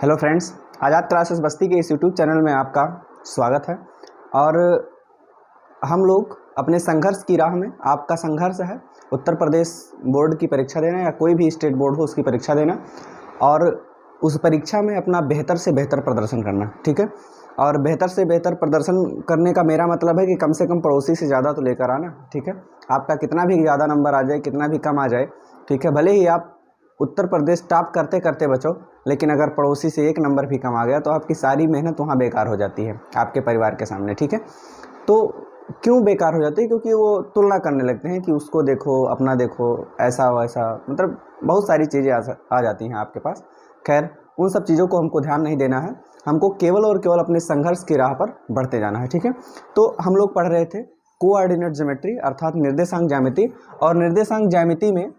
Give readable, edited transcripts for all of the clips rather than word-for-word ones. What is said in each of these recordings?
Hello friends, आज़ाद classes बस्ती के इस YouTube channel में आपका स्वागत है। और हम लोग अपने संघर्ष की राह में, आपका संघर्ष है उत्तर प्रदेश बोर्ड की परीक्षा देना या कोई भी स्टेट बोर्ड हो उसकी परीक्षा देना और उस परीक्षा में अपना बेहतर से बेहतर प्रदर्शन करना। ठीक है, और बेहतर से बेहतर प्रदर्शन करने का मेरा मतलब है कि कम से कम पड़ोसी से ज़्यादा तो लेकर आना। ठीक है, आपका कितना भी ज़्यादा नंबर आ जाए, कितना भी कम आ जाए, ठीक है, भले ही आप उत्तर प्रदेश टॉप करते करते बचो, लेकिन अगर पड़ोसी से एक नंबर भी कम आ गया तो आपकी सारी मेहनत वहाँ बेकार हो जाती है आपके परिवार के सामने। ठीक है, तो क्यों बेकार हो जाती है? क्योंकि वो तुलना करने लगते हैं कि उसको देखो, अपना देखो, ऐसा वैसा, मतलब बहुत सारी चीज़ें आ जाती हैं आपके पास। खैर, उन सब चीज़ों को हमको ध्यान नहीं देना है, हमको केवल और केवल अपने संघर्ष की राह पर बढ़ते जाना है। ठीक है, तो हम लोग पढ़ रहे थे कोऑर्डिनेट ज्योमेट्री अर्थात निर्देशांक ज्यामिति। और निर्देशांक ज्यामिति में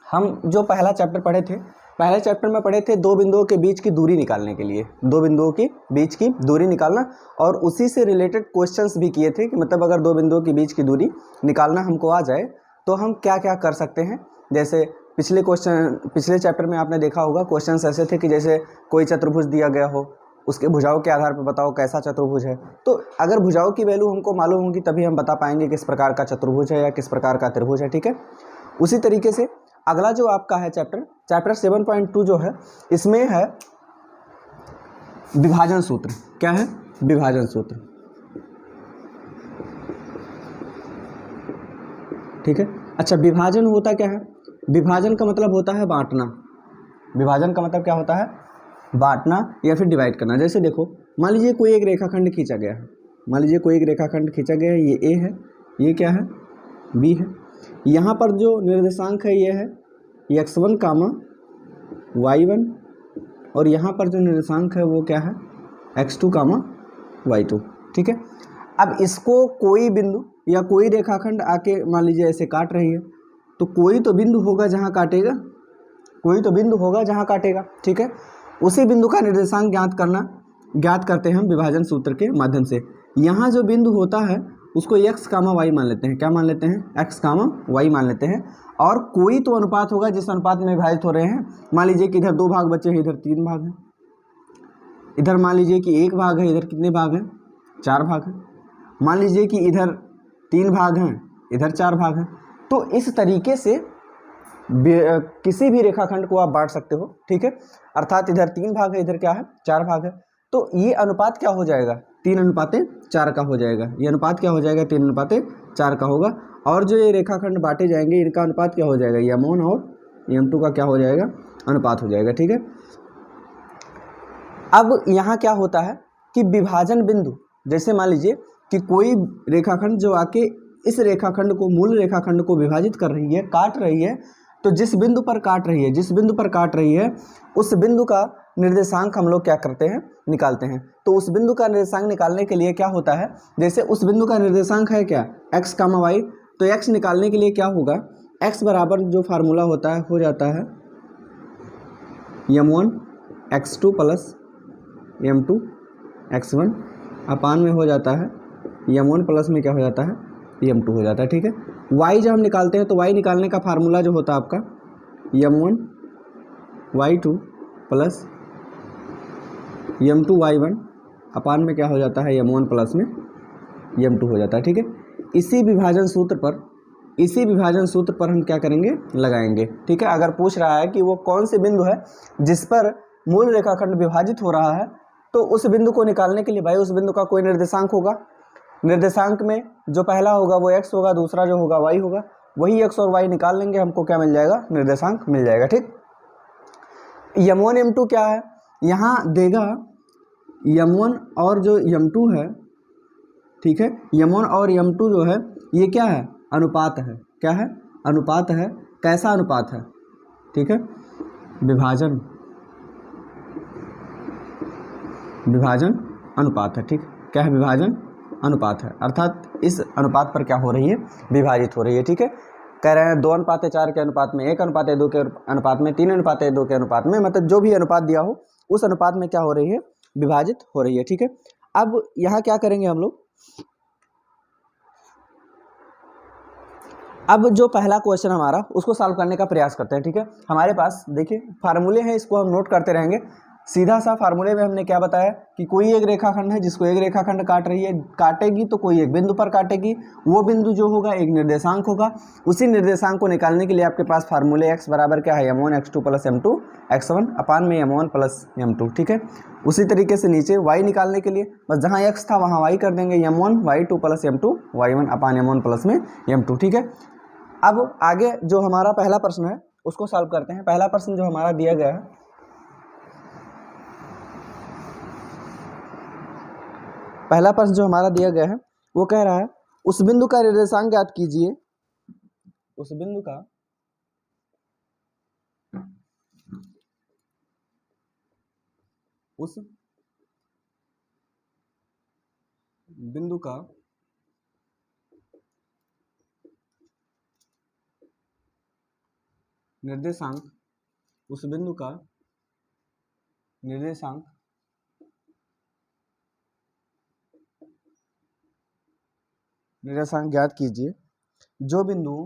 हम जो पहला चैप्टर पढ़े थे, पहले चैप्टर में पढ़े थे दो बिंदुओं के बीच की दूरी निकालने के लिए, दो बिंदुओं के बीच की दूरी निकालना, और उसी से रिलेटेड क्वेश्चंस भी किए थे कि मतलब अगर दो बिंदुओं के बीच की दूरी निकालना हमको आ जाए तो हम क्या क्या कर सकते हैं। जैसे पिछले चैप्टर में आपने देखा होगा क्वेश्चंस ऐसे थे कि जैसे कोई चतुर्भुज दिया गया हो, उसके भुजाओं के आधार पर बताओ कैसा चतुर्भुज है। तो अगर भुजाओं की वैल्यू हमको मालूम होगी तभी हम बता पाएंगे किस प्रकार का चतुर्भुज है या किस प्रकार का त्रिभुज है। ठीक है, उसी तरीके से अगला जो आपका है चैप्टर 7.2 जो है, इसमें है विभाजन सूत्र। क्या है? विभाजन सूत्र। ठीक है, अच्छा, विभाजन होता क्या है? विभाजन का मतलब होता है बांटना। विभाजन का मतलब क्या होता है? बांटना या फिर डिवाइड करना। जैसे देखो, मान लीजिए कोई एक रेखाखंड खींचा गया है, मान लीजिए कोई एक रेखाखंड खींचा गया है, ये ए है, ये क्या है? बी है। यहाँ पर जो निर्देशांक है ये है x1 कामा y1, और यहाँ पर जो निर्देशांक है वो क्या है? x2 कामा y2। ठीक है, अब इसको कोई बिंदु या कोई रेखाखंड आके मान लीजिए ऐसे काट रही है, तो कोई तो बिंदु होगा जहाँ काटेगा, कोई तो बिंदु होगा जहाँ काटेगा। ठीक है, उसी बिंदु का निर्देशांक ज्ञात करते हैं हम विभाजन सूत्र के माध्यम से। यहाँ जो बिंदु होता है उसको x कामा y मान लेते हैं। क्या मान लेते हैं? x कामा y मान लेते हैं। और कोई तो अनुपात होगा जिस अनुपात में विभाजित हो रहे हैं। मान लीजिए कि इधर 2 भाग बचे हैं, इधर 3 भाग हैं, इधर मान लीजिए कि 1 भाग है, इधर कितने भाग हैं? 4 भाग हैं। मान लीजिए कि इधर 3 भाग हैं, इधर 4 भाग हैं। तो इस तरीके से किसी भी रेखाखंड को आप बांट सकते हो। ठीक है, अर्थात इधर 3 भाग है, इधर क्या है? 4 भाग है। तो ये अनुपात क्या हो जाएगा? 3:4 का हो जाएगा। ये अनुपात क्या हो जाएगा? 3:4 का होगा। और जो ये रेखाखंड बांटे जाएंगे इनका अनुपात क्या हो जाएगा? m1 और m2 का क्या हो जाएगा? अनुपात हो जाएगा। ठीक है, अब यहाँ क्या होता है कि विभाजन बिंदु, जैसे मान लीजिए कि कोई रेखाखंड जो आके इस रेखाखंड को, मूल रेखाखंड को विभाजित कर रही है, काट रही है, तो जिस बिंदु पर काट रही है उस बिंदु का निर्देशांक हम लोग क्या करते हैं? निकालते हैं। तो उस बिंदु का निर्देशांक निकालने के लिए क्या होता है? जैसे उस बिंदु का निर्देशांक है क्या? x कामा y, तो x निकालने के लिए क्या होगा? x बराबर जो फार्मूला होता है हो जाता है m1 x2 plus m2 x1 अपान में हो जाता है m1 प्लस में क्या हो जाता है? m2 हो जाता है। ठीक है, y जब हम निकालते हैं तो y निकालने का फार्मूला जो होता है आपका m1 y2 plus m2 y1 अपान में क्या हो जाता है? m1 प्लस में m2 हो जाता है। ठीक है, इसी विभाजन सूत्र पर हम क्या करेंगे? लगाएंगे। ठीक है, अगर पूछ रहा है कि वो कौन से बिंदु है जिस पर मूल रेखाखंड विभाजित हो रहा है, तो उस बिंदु को निकालने के लिए भाई उस बिंदु का कोई निर्देशांक होगा। निर्देशांक में जो पहला होगा वो x होगा, दूसरा जो होगा y होगा। वही x और y निकाल लेंगे, हमको क्या मिल जाएगा? निर्देशांक मिल जाएगा। ठीक, m1 m2 क्या है? यहाँ देगा m1 और जो m2 है, ठीक है, m1 और m2 जो है ये क्या है? अनुपात है। क्या है? अनुपात है। कैसा अनुपात है? ठीक है, विभाजन अनुपात है। ठीक, क्या है? विभाजन अनुपात है, अर्थात इस अनुपात पर क्या हो रही है? विभाजित हो रही है। ठीक है, कह रहे हैं 2:4 के अनुपात में, 1:2 के अनुपात में, 3:2 के अनुपात में, मतलब जो भी अनुपात दिया हो उस अनुपात में क्या हो रही है? विभाजित हो रही है। ठीक है, अब यहाँ क्या करेंगे हम लोग? अब जो पहला क्वेश्चन हमारा उसको सॉल्व करने का प्रयास करते हैं। ठीक है, हमारे पास देखिए फार्मूले हैं, इसको हम नोट करते रहेंगे। सीधा सा फार्मूले में हमने क्या बताया कि कोई एक रेखाखंड है जिसको एक रेखाखंड काट रही है, काटेगी तो कोई एक बिंदु पर काटेगी, वो बिंदु जो होगा एक निर्देशांक होगा। उसी निर्देशांक को निकालने के लिए आपके पास फार्मूले x बराबर क्या है, m1 x2 plus m2 x1 अपान में m1 प्लस m2, ठीक है। उसी तरीके से नीचे y निकालने के लिए बस जहाँ x था वहाँ y कर देंगे, m1 y2 plus m2 y1 अपान m1 प्लस में m2, ठीक है। अब आगे जो हमारा पहला प्रश्न है उसको सॉल्व करते हैं। पहला प्रश्न जो हमारा दिया गया है, पहला प्रश्न जो हमारा दिया गया है वो कह रहा है उस बिंदु का निर्देशांक ज्ञात कीजिए, उस बिंदु का निर्देशांक, उस बिंदु का निर्देशांक ज्ञात कीजिए जो बिंदुओं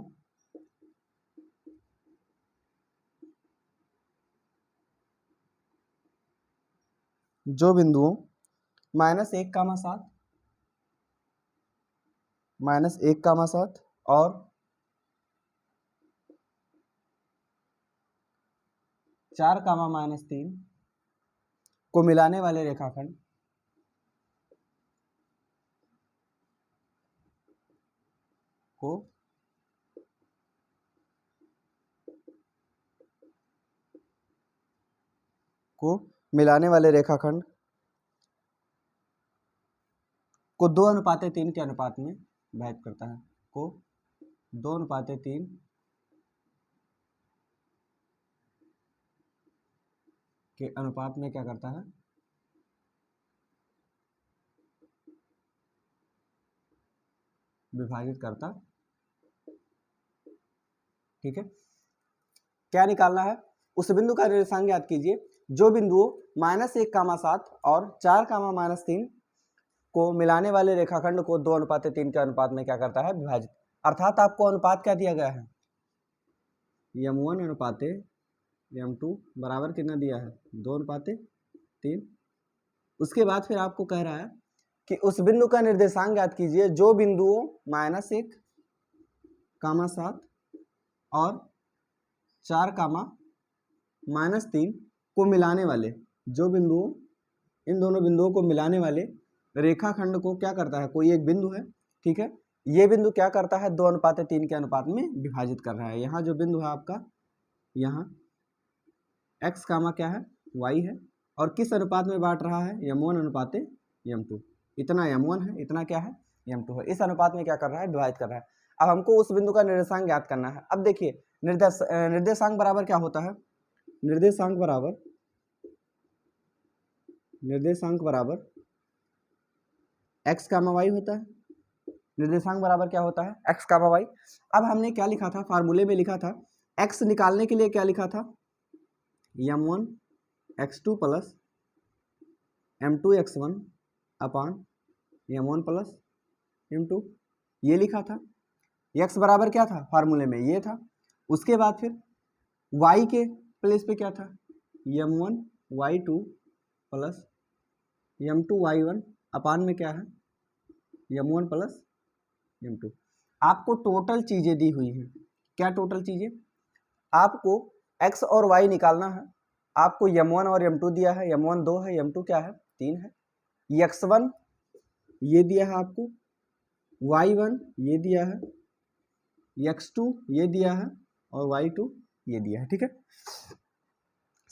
-1, 7 और 4, -3 को मिलाने वाले रेखाखंड को मिलाने वाले रेखाखंड को 2:3 के अनुपात में विभाजित करता है, को 2:3 के अनुपात में क्या करता है, विभाजित करता, ठीक है। क्या निकालना है, उस बिंदु का निर्देशांक ज्ञात कीजिए जो बिंदुओं -1, 7 और 4, -3 को मिलाने वाले रेखाखंड को 2:3 के अनुपात में क्या करता है, विभाजित। अर्थात आपको अनुपात क्या दिया गया है, m1 अनुपाते m2 बराबर कितना दिया है, 2:3। उसके बाद फिर आपको कह रहा है कि उस बिंदु का निर्देशांक ज्ञात कीजिए जो बिंदुओं -1, 7 और 4, -3 को मिलाने वाले, जो बिंदुओं, इन दोनों बिंदुओं को मिलाने वाले रेखाखंड को क्या करता है, कोई एक बिंदु है, ठीक है। ये बिंदु क्या करता है, 2:3 के अनुपात में विभाजित कर रहा है। यहाँ जो बिंदु है आपका, यहाँ x, क्या है, y है, और किस अनुपात में बांट रहा है, m1 अनुपाते m2। इतना m1 है, इतना क्या है, m2 है। इस अनुपात में क्या कर रहा है, विभाजित कर रहा है। अब हमको उस बिंदु का निर्देशांक ज्ञात करना है। अब देखिए निर्देशांक बराबर क्या होता है, निर्देशांक बराबर x, y होता है। निर्देशांक बराबर क्या होता है, x, y। अब हमने क्या लिखा था, फार्मूले में लिखा था, x निकालने के लिए क्या लिखा था, m1 x2 plus m2 x1 अपान m1 प्लस m2, ये लिखा था। x बराबर क्या था, फार्मूले में ये था। उसके बाद फिर y के प्लेस पे क्या था, m1 y2 plus m2 y1 अपान में क्या है, m1 प्लस m2। आपको टोटल चीजें दी हुई हैं। क्या टोटल चीजें, आपको x और y निकालना है। आपको m1 और m2 दिया है, m1 2 है, m2 क्या है, 3 है। x1 ये दिया है आपको, y1 ये दिया है, x2 ये दिया है, और y2 ये दिया है, ठीक है।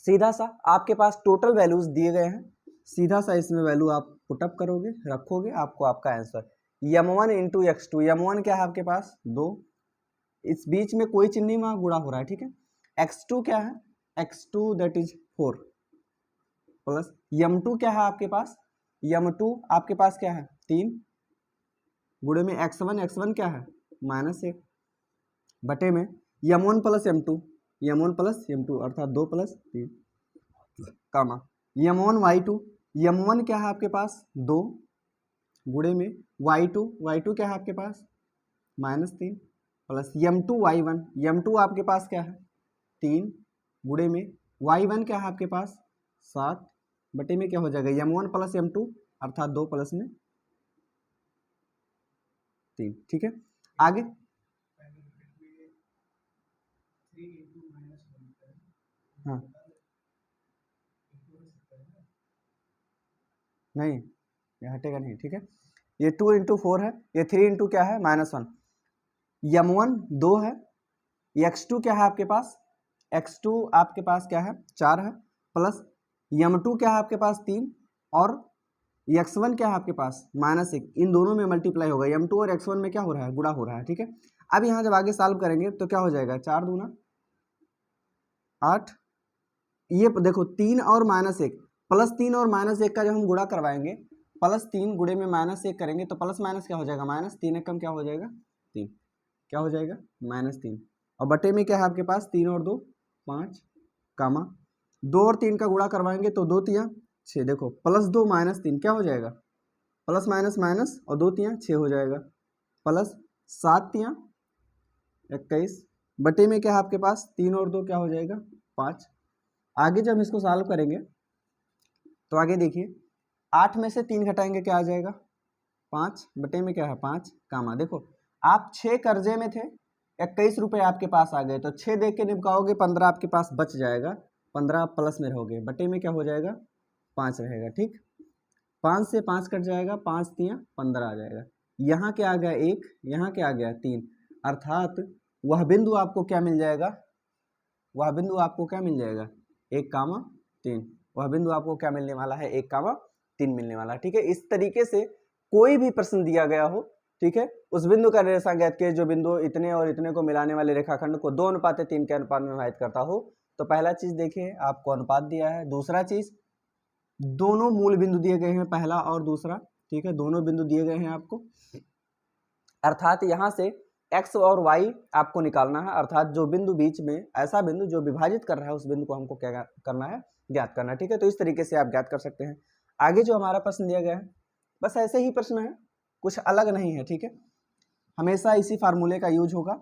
सीधा सा आपके पास टोटल वैल्यूज दिए गए हैं, सीधा सा इसमें वैल्यू आप पुटअप करोगे, रखोगे, आपको आपका answer m1 into x2, m1 क्या है आपके पास 2, इस बीच में कोई चिन्ह में गुणा हो रहा है, ठीक है। x2 क्या है, x2 that is 4 plus m2 क्या है आपके पास, m2 आपके पास क्या है 3 गुणे में x1 क्या है -1 बटे में m1 प्लस m2 अर्थात 2 प्लस 3 कामा m1 y2, m1 क्या है आपके पास 2 गुणे में y2 क्या है आपके पास -3 प्लस m2 y1, आपके पास क्या है 3 गुणे में y1 क्या है आपके पास 7 बटे में क्या हो जाएगा m1 प्लस m2 अर्थात 2 प्लस में 3। ठीक है, आगे हाँ नहीं, ये हटेगा नहीं। ठीक है, ये 2 इंटू 4 है, ये 3 इंटू क्या है -1। m1 2 है, x2 क्या है आपके पास, x2 आपके पास क्या है 4 है, प्लस m2 क्या है आपके पास 3, और x1 क्या है आपके पास -1। इन दोनों में मल्टीप्लाई होगा, m2 और x1 में क्या हो रहा है, गुणा हो रहा है। ठीक है, अब यहाँ जब आगे सॉल्व करेंगे तो क्या हो जाएगा 4 दूना 8, ये देखो 3 और -1, +3 और -1 का जब हम गुणा करवाएंगे, +3 गुणे में -1 करेंगे तो प्लस माइनस क्या हो जाएगा -3 एकम क्या हो जाएगा 3, क्या हो जाएगा -3, और बटे में क्या है आपके पास 3 और 2 5, कामा 2 और 3 का गुणा करवाएंगे तो 2 तियाँ 6, देखो +2 -3 क्या हो जाएगा, प्लस माइनस माइनस और 2 तियाँ 6 हो जाएगा, प्लस 7 तियाँ 21, बटे में क्या है आपके पास 3 और 2 क्या हो जाएगा 5। आगे जब इसको सॉल्व करेंगे तो आगे देखिए 8 में से 3 घटाएंगे क्या आ जाएगा 5, बटे में क्या है 5, कामा देखो आप 6 कर्जे में थे, 21 रुपये आपके पास आ गए तो 6 देख के निपकाओगे 15 आपके पास बच जाएगा, 15 प्लस में रहोगे, बटे में क्या हो जाएगा 5 रहेगा। ठीक, 5 से 5 कट जाएगा, 5 तियाँ 15 आ जाएगा, यहाँ क्या आ गया 1, यहाँ क्या आ गया 3, अर्थात वह बिंदु आपको क्या मिल जाएगा, वह बिंदु आपको क्या मिल जाएगा 1, 3, वह बिंदु आपको क्या मिलने वाला है 1, 3 मिलने वाला है। ठीक है, इस तरीके से कोई भी प्रश्न दिया गया हो, ठीक है, उस बिंदु का रेखा ज्ञात के जो बिंदु इतने और इतने को मिलाने वाले रेखाखंड को 2:3 के अनुपात में विभाजित करता हो, तो पहला चीज देखिए आपको अनुपात दिया है, दूसरा चीज दोनों मूल बिंदु दिए गए हैं, पहला और दूसरा। ठीक है, दोनों बिंदु दिए गए हैं आपको, अर्थात यहाँ से x और y आपको निकालना है, अर्थात जो बिंदु बीच में, ऐसा बिंदु जो विभाजित कर रहा है उस बिंदु को हमको क्या करना है, ज्ञात करना है। ठीक है, तो इस तरीके से आप ज्ञात कर सकते हैं। आगे जो हमारा प्रश्न दिया गया है बस ऐसे ही प्रश्न है, कुछ अलग नहीं है। ठीक है, हमेशा इसी फार्मूले का यूज होगा,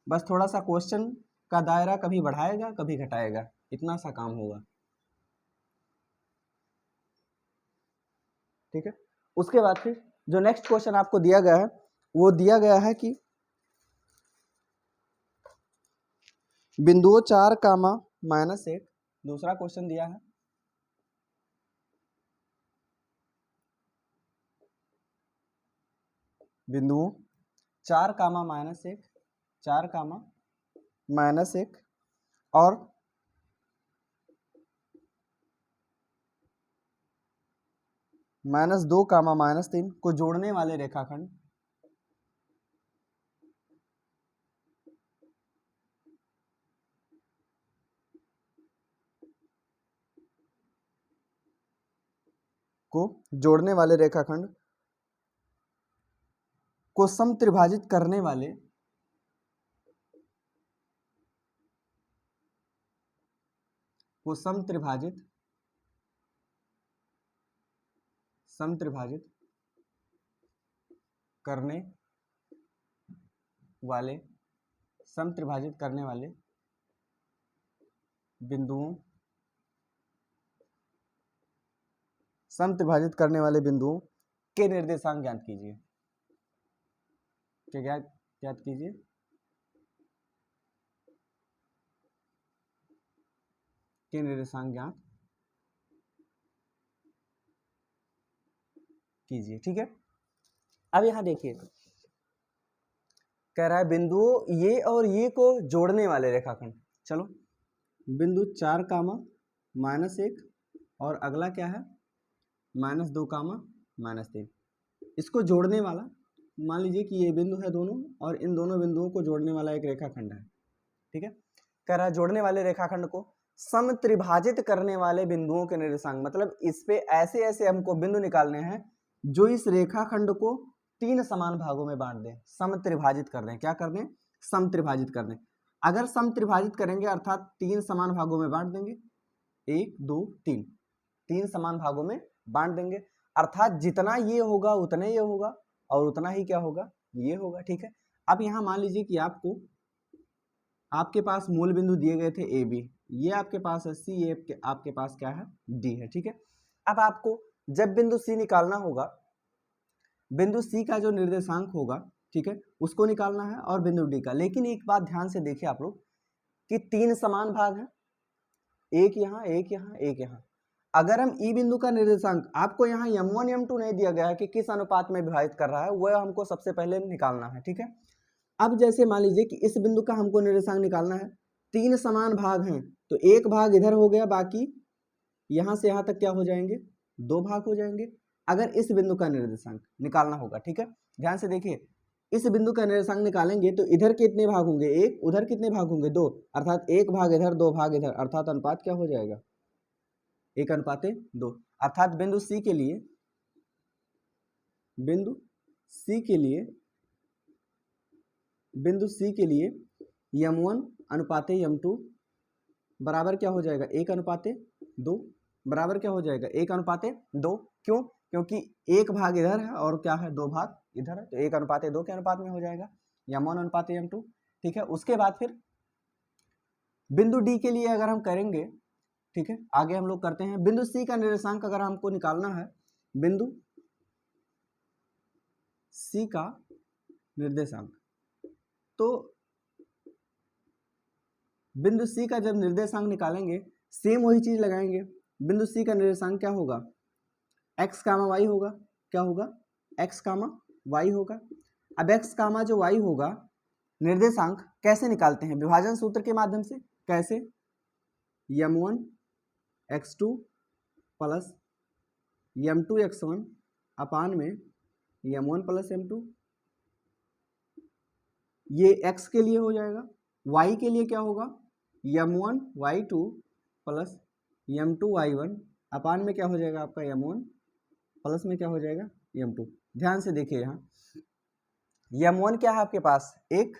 बस थोड़ा सा क्वेश्चन का दायरा कभी बढ़ाएगा कभी घटाएगा, इतना सा काम होगा। ठीक है, उसके बाद फिर जो नेक्स्ट क्वेश्चन आपको दिया गया है वो दिया गया है कि बिंदुओं 4, -1, दूसरा क्वेश्चन दिया है, बिंदुओं 4, -1, 4, -1 और -2, -3 को जोड़ने वाले रेखाखंड को समत्रिभाजित करने वाले समत्रिभाजित करने वाले बिंदुओं के निर्देशांक ज्ञात कीजिए। क्या ज्ञात कीजिए, के निर्देशांक ज्ञात कीजिए। ठीक है, अब यहां देखिए कह रहा है बिंदुओं ये और ये को जोड़ने वाले रेखाखंड, चलो बिंदु 4, -1 और अगला क्या है -2, -3, इसको जोड़ने वाला, मान लीजिए कि ये बिंदु है दोनों और इन दोनों बिंदुओं को जोड़ने वाला एक रेखाखंड है। ठीक है, कह रहा है जोड़ने वाले रेखाखंड को समत्रिभाजित करने वाले बिंदुओं के निर्देशांक, मतलब इस पे ऐसे ऐसे हमको बिंदु निकालने हैं जो इस रेखाखंड को 3 समान भागों में बांट दें, समत्रिभाजित कर दें। क्या कर दें, समत्रिभाजित कर दें। अगर समत्रिभाजित करेंगे अर्थात 3 समान भागों में बांट देंगे, 1 2 3, 3 समान भागों में बांट देंगे, अर्थात जितना ये होगा उतना ये होगा और उतना ही क्या होगा ये होगा। ठीक है, अब यहाँ मान लीजिए कि आपके पास मूल बिंदु दिए गए थे ए बी, ये आपके पास है सी, ये आपके पास क्या है डी है। ठीक है, अब आपको जब बिंदु सी निकालना होगा, बिंदु सी का जो निर्देशांक होगा, ठीक है, उसको निकालना है और बिंदु डी का। लेकिन एक बात ध्यान से देखिए आप लोग कि 3 समान भाग हैं, एक यहाँ, एक यहाँ, एक यहाँ। अगर हम ई बिंदु का निर्देशांक, आपको यहाँ m1 m2 नहीं दिया गया है कि किस अनुपात में विभाजित कर रहा है, वह हमको सबसे पहले निकालना है, ठीक है। अब जैसे मान लीजिए कि इस बिंदु का हमको निर्देशांक निकालना है, 3 समान भाग हैं, तो एक भाग इधर हो गया, बाकी यहाँ से यहाँ तक क्या हो जाएंगे, 2 भाग हो जाएंगे। अगर इस बिंदु का निर्देशांक निकालना होगा, ठीक है, ध्यान से देखिए, इस बिंदु का निर्देशांक निकालेंगे तो इधर कितने भाग होंगे, 1, उधर कितने भाग होंगे, 2, अर्थात 1 भाग इधर, 2 भाग इधर, अर्थात अनुपात क्या हो जाएगा, 1:2। अर्थात बिंदु सी के लिए, बिंदु सी के लिए, बिंदु सी के लिए m1 अनुपाते m2 बराबर क्या हो जाएगा, 1:2 बराबर क्या हो जाएगा, 1:2। क्यों? क्योंकि 1 भाग इधर है और क्या है, 2 भाग इधर है, तो 1:2 के अनुपात में हो जाएगा, m1 अनुपाते m2, ठीक है। उसके बाद फिर बिंदु डी के लिए अगर हम करेंगे, ठीक है, आगे हम लोग करते हैं। बिंदु सी का निर्देशांक अगर हमको निकालना है, बिंदु सी का निर्देशांक, तो बिंदु सी का जब निर्देशांक निकालेंगे, सेम वही चीज लगाएंगे। बिंदु सी का निर्देशांक क्या होगा, x, y होगा, क्या होगा, x, y होगा। अब x, जो y होगा, निर्देशांक कैसे निकालते हैं, विभाजन सूत्र के माध्यम से। कैसे, m1 x2 plus m2 x1 अपान में m1 प्लस m2, ये x के लिए हो जाएगा। y के लिए क्या होगा, m1 y2 plus m2 y1 अपान में क्या हो जाएगा आपका m1 प्लस में क्या हो जाएगा m2। ध्यान से देखिए, यहाँ m1 क्या है आपके पास, 1,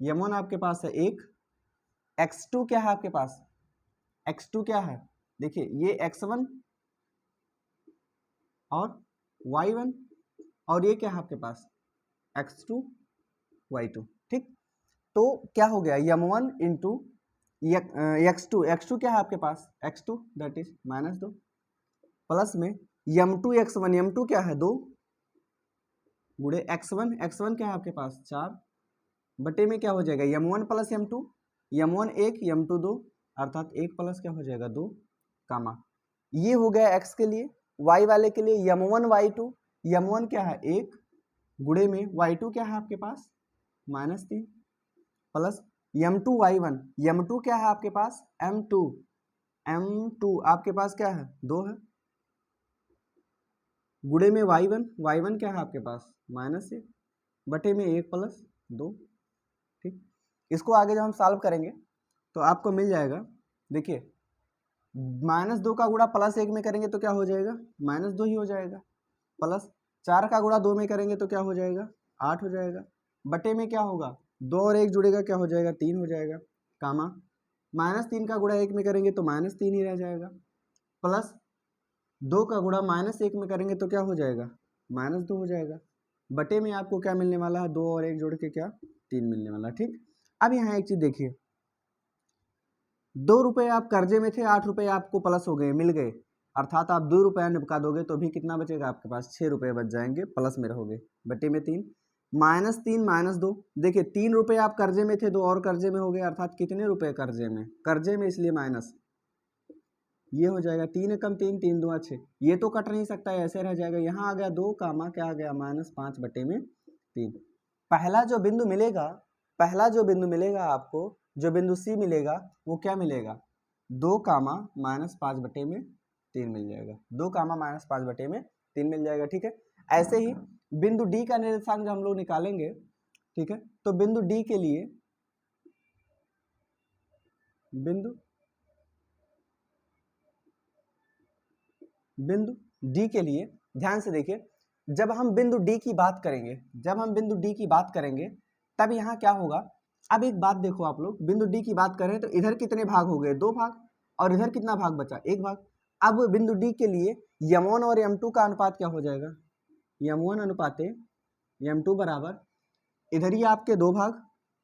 m1 आपके पास है 1, x2 क्या है आपके पास, x2 क्या है, देखिए ये x1 और y1, और ये क्या है आपके पास x2 y2, ठीक। तो क्या हो गया, m1 इंटू x2 क्या है आपके पास, x2 दैट इज -2 प्लस में m2 x1, m2 क्या है 2 गुणे x1 क्या है आपके पास 4 बटे में क्या हो जाएगा m1 plus m2, m1 1, m2 2, अर्थात 1 प्लस क्या हो जाएगा 2, कामा। ये हो गया x के लिए। y वाले के लिए m1 y2, m1 क्या है 1 गुणे में y2 क्या है आपके पास -3 प्लस m2 y1, m2 क्या है आपके पास m2 आपके पास क्या है 2 है, गुणे में y1 क्या है आपके पास -1 बटे में 1 प्लस 2, ठीक। इसको आगे जब हम सॉल्व करेंगे तो आपको मिल जाएगा, देखिए -2 का गुणा +1 में करेंगे तो क्या हो जाएगा -2 ही हो जाएगा, प्लस 4 का गुणा 2 में करेंगे तो क्या हो जाएगा 8 हो जाएगा, बटे में क्या होगा 2 और 1 जुड़ेगा क्या हो जाएगा 3 हो जाएगा, कामा -3 का गुणा 1 में करेंगे तो -3 ही रह जाएगा, प्लस 2 का गुणा -1 में करेंगे तो क्या हो जाएगा -2 हो जाएगा, बटे में आपको क्या मिलने वाला है 2 और 1 जोड़ के क्या 3 मिलने वाला, ठीक। अब यहाँ एक चीज देखिए, 2 रुपये आप कर्जे में थे, 8 रुपये आपको प्लस हो गए, मिल गए, अर्थात आप 2 रुपया निपका दोगे तो भी कितना बचेगा आपके पास 6 रुपये बच जाएंगे, प्लस में रहोगे, बटे में 3 -3 -2, देखिए 3 रुपये आप कर्जे में थे, 2 और कर्जे में हो गए, अर्थात कितने रुपए कर्जे में इसलिए माइनस, ये हो जाएगा 3 एकम 3, 3 दूना 6, ये तो कट नहीं सकता है, ऐसे रह जाएगा। यहाँ आ गया 2 कामा क्या आ गया -5 बटे में 3। पहला जो बिंदु मिलेगा आपको, जो बिंदु सी मिलेगा वो क्या मिलेगा 2 कामा -5 बटे में 3 मिल जाएगा, 2 कामा -5 बटे में 3 मिल जाएगा, ठीक है। ऐसे ही बिंदु डी का निर्देशांक जब हम लोग निकालेंगे, ठीक है, तो बिंदु डी के लिए, बिंदु डी के लिए ध्यान से देखिए, जब हम बिंदु डी की बात करेंगे तब यहाँ क्या होगा। अब एक बात देखो आप लोग, बिंदु डी की बात करें तो इधर कितने भाग हो गए 2 भाग, और इधर कितना भाग बचा 1 भाग। अब बिंदु डी के लिए m1 और m2 का अनुपात क्या हो जाएगा, m1 अनुपाते m2 बराबर, इधर ही आपके 2 भाग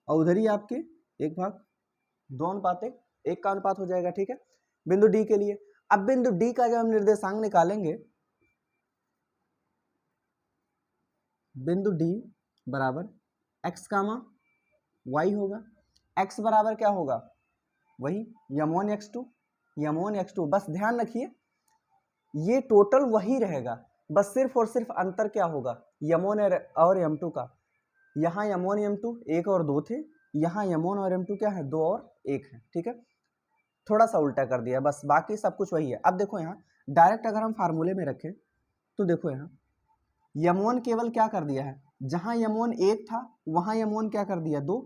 और उधर ही आपके 1 भाग, 2 अनुपाते 1 का अनुपात हो जाएगा, ठीक है, बिंदु डी के लिए। अब बिंदु डी का जब हम निर्देशांक निकालेंगे, बिंदु डी बराबर x कामा y होगा। x बराबर क्या होगा, वही m1 x2 m1 x2। बस ध्यान रखिए ये टोटल वही रहेगा, बस सिर्फ और सिर्फ अंतर क्या होगा m1 और m2 का। यहाँ m1 m2 1 और 2 थे, यहाँ m1 और m2 क्या है 2 और 1 है, ठीक है। थोड़ा सा उल्टा कर दिया बस, बाकी सब कुछ वही है। अब देखो यहाँ डायरेक्ट अगर हम फार्मूले में रखें तो देखो यहाँ m1 केवल क्या कर दिया है, जहाँ m1 1 था वहाँ m1 क्या कर दिया 2,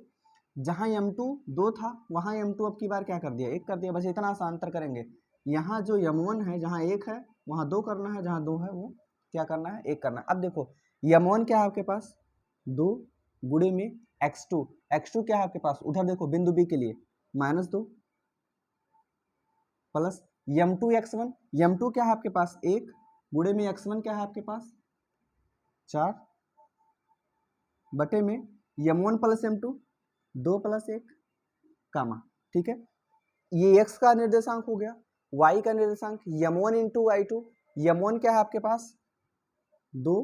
जहाँ m2 2 था वहाँ m2 अब की बार क्या कर दिया 1 कर दिया। बस इतना सा अंतर करेंगे। यहाँ जो m1 है जहाँ 1 है वहाँ 2 करना है, जहाँ 2 है वो क्या करना है 1 करना है। अब देखो m1 क्या है आपके पास 2 गुणे में x2, x2 क्या है आपके पास उधर देखो बिंदु B के लिए -2 प्लस m2 x1, m2 क्या है आपके पास 1 गुणे में x1 क्या है आपके पास 4 बटे में m1 प्लस m2 2 प्लस 1 कामा, ठीक है। ये x का निर्देशांक हो गया, y का निर्देशांक m1 इंटू y2, m1 क्या है आपके पास 2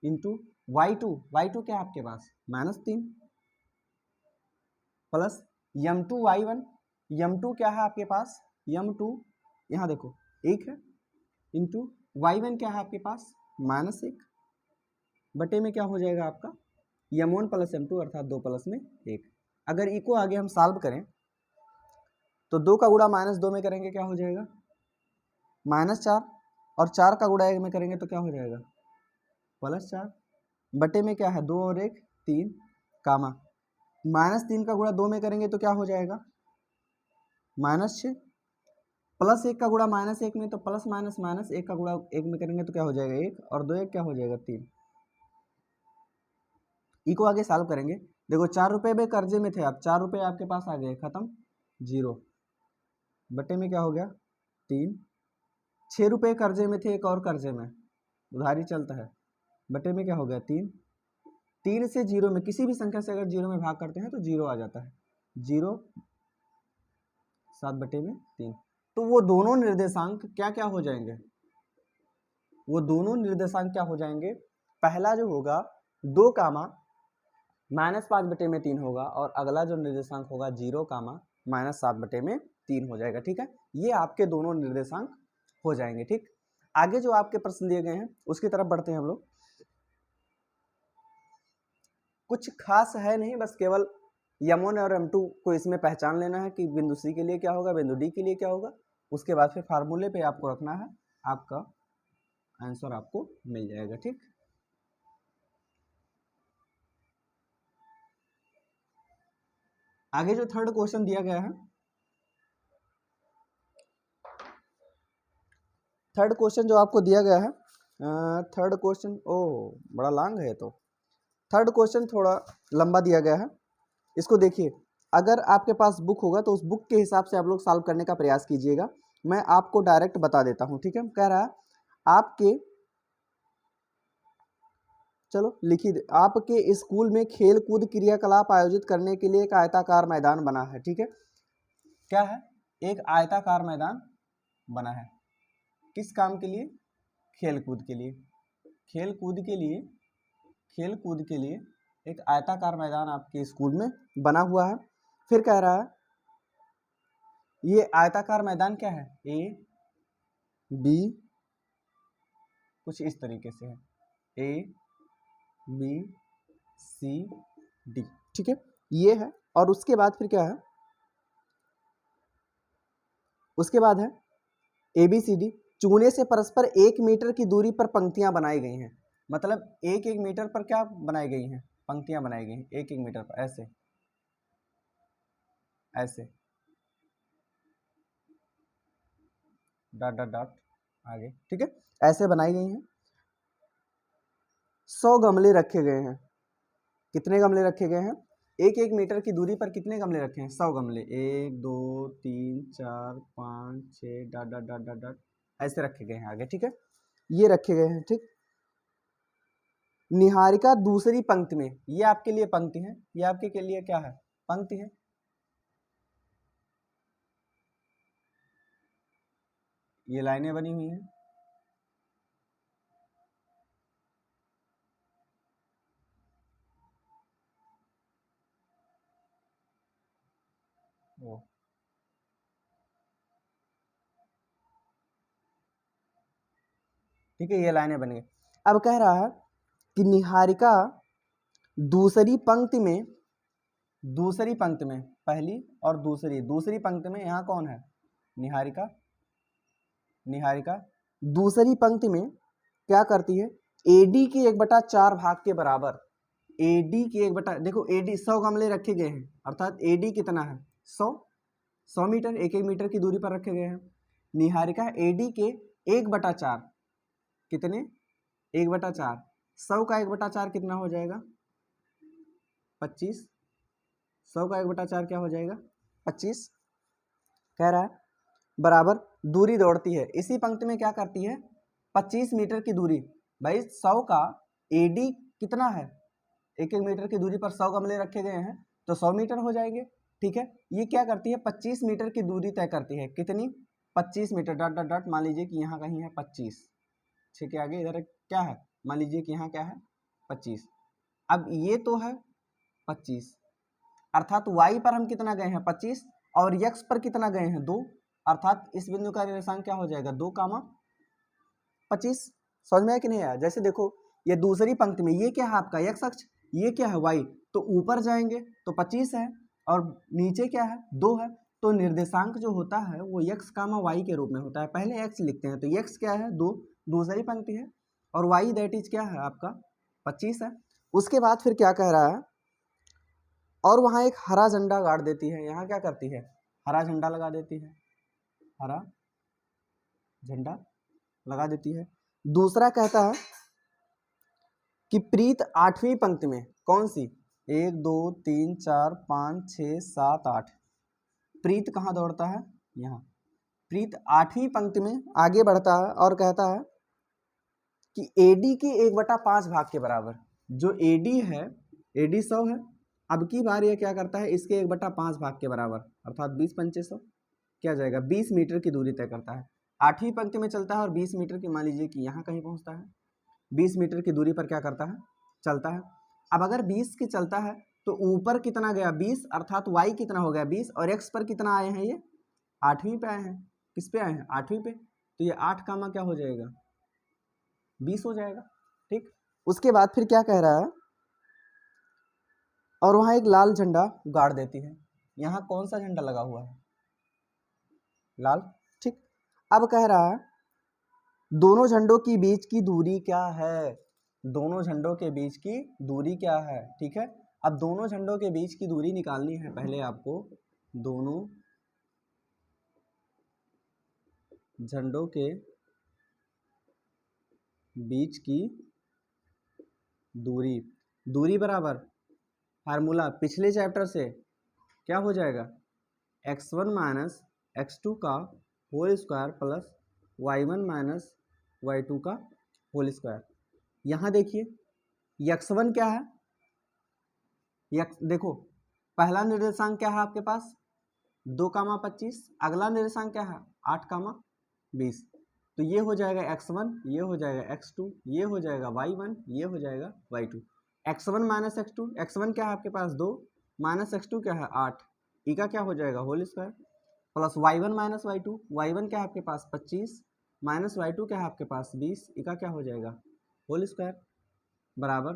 इंटू y2, y2 क्या है आपके पास -3 प्लस m2 y1, m2 क्या है आपके पास m2 यहाँ देखो 1 है इंटू y1 क्या है आपके पास -1 बटे में क्या हो जाएगा आपका m1 प्लस m2 अर्थात 2 प्लस में 1। अगर ई को आगे हम सॉल्व करें तो 2 का गुणा -2 में करेंगे क्या हो जाएगा -4 और 4 का गुणा 1 में करेंगे तो क्या हो जाएगा +4 बटे में क्या है 2 और 1 3 कामा -3 का गुणा 2 में करेंगे तो क्या हो जाएगा -6 प्लस 1 का गुणा -1 में तो प्लस माइनस -1 का गुणा 1 में करेंगे तो क्या हो जाएगा 1 और 2 1 क्या हो जाएगा 3। ई को आगे सॉल्व करेंगे। देखो 4 रुपये में कर्जे में थे आप, 4 रुपये आपके पास आ गए खत्म 0 बटे में क्या हो गया 3। 6 रुपये कर्जे में थे एक और कर्जे में उधारी चलता है बटे में क्या हो गया 3। 3 से 0 में किसी भी संख्या से अगर 0 में भाग करते हैं तो 0 आ जाता है 0 7 बटे में 3। तो वो दोनों निर्देशांक क्या क्या हो जाएंगे, वो दोनों निर्देशांक क्या हो जाएंगे, पहला जो होगा 2 कामा -5 बटे में 3 होगा और अगला जो निर्देशांक होगा 0 कामा -7 बटे में 3 हो जाएगा, ठीक है। ये आपके दोनों निर्देशांक हो जाएंगे, ठीक। आगे जो आपके प्रश्न दिए गए हैं उसकी तरफ बढ़ते हैं हम लोग। कुछ खास है नहीं, बस केवल m1 और m2 को इसमें पहचान लेना है कि बिंदु C के लिए क्या होगा बिंदु D के लिए क्या होगा, उसके बाद फिर फार्मूले पे आपको रखना है, आपका आंसर आपको मिल जाएगा, ठीक। आगे जो थर्ड क्वेश्चन दिया गया है, थर्ड क्वेश्चन जो आपको दिया गया है, थर्ड क्वेश्चन ओह बड़ा लॉन्ग है, तो थर्ड क्वेश्चन थोड़ा लंबा दिया गया है। इसको देखिए, अगर आपके पास बुक होगा तो उस बुक के हिसाब से आप लोग सॉल्व करने का प्रयास कीजिएगा। मैं आपको डायरेक्ट बता देता हूँ, ठीक है। कह रहा है आपके, चलो लिखिए, आपके स्कूल में खेल कूद क्रियाकलाप आयोजित करने के लिए एक आयताकार मैदान बना है, ठीक है। क्या है, एक आयताकार मैदान बना है, किस काम के लिए, खेल कूद के लिए। खेल कूद के लिए, खेल कूद के लिए एक आयताकार मैदान आपके स्कूल में बना हुआ है। फिर कह रहा है ये आयताकार मैदान क्या है, ए बी कुछ इस तरीके से है, ए बी सी डी, ठीक है, ये है। और उसके बाद फिर क्या है, उसके बाद है ए बी सी डी, चूने से परस्पर 1 मीटर की दूरी पर पंक्तियां बनाई गई हैं। मतलब 1-1 मीटर पर क्या बनाई गई हैं, पंक्तियां बनाई गई हैं 1-1 मीटर पर, ऐसे ऐसे डॉट डॉट डॉट आगे, ठीक है, ऐसे बनाई गई हैं। 100 गमले रखे गए हैं। कितने गमले रखे गए हैं, 1-1 मीटर की दूरी पर कितने गमले रखे हैं 100 गमले, 1 2 3 4 5 6 dot dot dot dot dot ऐसे रखे गए हैं आगे, ठीक है, ये रखे गए हैं, ठीक। निहारिका दूसरी पंक्ति में, ये आपके लिए पंक्ति है, ये आपके के लिए क्या है पंक्ति है। ये लाइनें बनी हुई हैं। वो ठीक है, ये लाइनें बन गई। अब कह रहा है कि निहारिका दूसरी पंक्ति में, दूसरी पंक्ति में, पहली और दूसरी पंक्ति में यहाँ कौन है? निहारिका। निहारिका दूसरी पंक्ति में क्या करती है? एडी के 1/4 भाग के बराबर, एडी के 1/, देखो एडी 100 गमले रखे गए हैं, अर्थात एडी कितना है? 100 मीटर, 1 मीटर की दूरी पर रखे गए हैं। निहारिका एडी के 1/4, कितने? 1/4, 100 का 1/4 कितना हो जाएगा? 25। 100 का 1/4 क्या हो जाएगा? 25। कह रहा है बराबर दूरी दौड़ती है, इसी पंक्ति में क्या करती है? 25 मीटर की दूरी। भाई 100 का एडी कितना है? 1 मीटर की दूरी पर 100 गमले रखे गए हैं, तो 100 मीटर हो जाएंगे। ठीक है, ये क्या करती है? 25 मीटर की दूरी तय करती है। कितनी? 25 मीटर, डॉट डॉट डॉट, मान लीजिए कि यहाँ कहीं है 25। ठीक है, आगे इधर क्या है? मान लीजिए कि यहाँ क्या है? 25। अब ये तो है 25, अर्थात y पर हम कितना गए हैं? 25, और x पर कितना गए हैं? 2, अर्थात इस बिंदु का निर्देशांक क्या हो जाएगा? 2, 25। समझ में आया कि नहीं आया? जैसे देखो ये दूसरी पंक्ति में ये क्या है आपका? x अक्ष, ये क्या है? y। तो ऊपर जाएंगे तो 25 है, और नीचे क्या है? 2 है। तो निर्देशांक जो होता है वो x, y के रूप में होता है। पहले x लिखते हैं, तो x क्या है? 2, दूसरी पंक्ति है, और y दैट इज क्या है आपका? 25 है। उसके बाद फिर क्या कह रहा है? और वहां एक हरा झंडा गाड़ देती है। यहाँ क्या करती है? हरा झंडा लगा देती है, हरा झंडा लगा देती है। दूसरा कहता है कि प्रीत 8वीं पंक्ति में, कौन सी? 1 2 3 4 5 6 7 8, प्रीत कहाँ दौड़ता है? यहाँ। प्रीत 8वीं पंक्ति में आगे बढ़ता है और कहता है कि एडी के 1/5 भाग के बराबर, जो एडी है, एडी 100 है, अब की बार ये क्या करता है? इसके 1/5 भाग के बराबर, अर्थात 20 पंचे 100, क्या जाएगा? 20 मीटर की दूरी तय करता है। 8वीं पंक्ति में चलता है और 20 मीटर की, मान लीजिए कि यहाँ कहीं पहुँचता है, 20 मीटर की दूरी पर क्या करता है? चलता है। अब अगर 20 की चलता है तो ऊपर कितना गया? 20, अर्थात y कितना हो गया? 20, और x पर कितना आए हैं? ये 8वीं पे आए हैं। किस पे आए हैं? 8वीं पे। तो ये 8 कामा क्या हो जाएगा? 20 हो जाएगा। ठीक, उसके बाद फिर क्या कह रहा है? और वहां एक लाल झंडा गाड़ देती है। यहाँ कौन सा झंडा लगा हुआ है? लाल। ठीक, अब कह रहा है दोनों झंडों के बीच की दूरी क्या है? दोनों झंडों के बीच की दूरी क्या है? ठीक है, अब दोनों झंडों के बीच की दूरी निकालनी है पहले आपको। दोनों झंडों के बीच की दूरी, दूरी बराबर फार्मूला पिछले चैप्टर से क्या हो जाएगा? x1 माइनस x2 का whole square plus y1 minus y2 का होल स्क्वायर। यहाँ देखिए x1 क्या है? देखो पहला निर्देशांक क्या है आपके पास? 2, 25। अगला निर्देशांक क्या है? 8, 20। तो ये हो जाएगा x1, ये हो जाएगा x2, ये हो जाएगा y1, ये हो जाएगा y2। x1 minus x2, x1 क्या है आपके पास? 2, माइनस x2 क्या है? 8, ई का क्या हो जाएगा? Whole square, plus y1 minus y2, y1 क्या है आपके पास? 25, माइनस y2 क्या है आपके पास? 20, ई का क्या हो जाएगा? होल स्क्वायर, बराबर